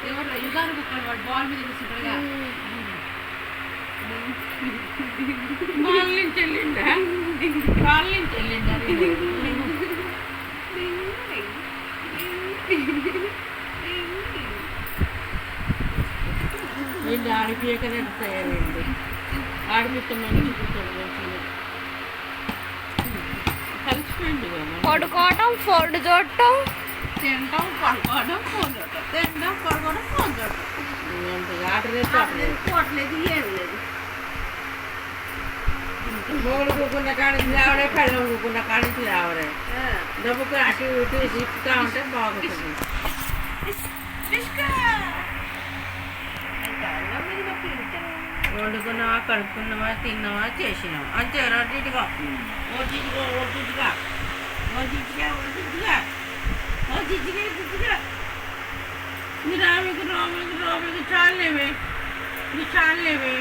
ఎవరు యుగానికి వాడు బాల్ మీద కూర్చుంటారుగా బాల్ నుంచి వెళ్ళిండా బాల్ నుంచి వెళ్ళిండా ఏంటి ఆడిపియకనే తయారైంది ఆడిపిస్తే మంచి కలిసిపోయింది పడుకోవటం ఫోన్ చూడటం తినడం పడుకోవడం ఫోన్ చూడటం తినడం పడుకోవడం ఫోన్ చూడటం ఆటలేదు పోవట్లేదు ఏం లేదు మొగుడు కూకున్న కాడికి రావడే పెళ్ళం కూకున్న కాడికి రావడే డబ్బుకు అటు ఇటు తిప్పుతా ఉంటే బాగుంటుంది వండుకున్నావా కడుక్కున్నావా తిన్నావా చేసినావా అంతే రెండింటిగా ఓటిగా ఓటిగా ఓటిగా ఓటిగా ఓటిగా గుట్టుగా నీ రామికి రామికి రామికి చాలేవే నీ చాలేవే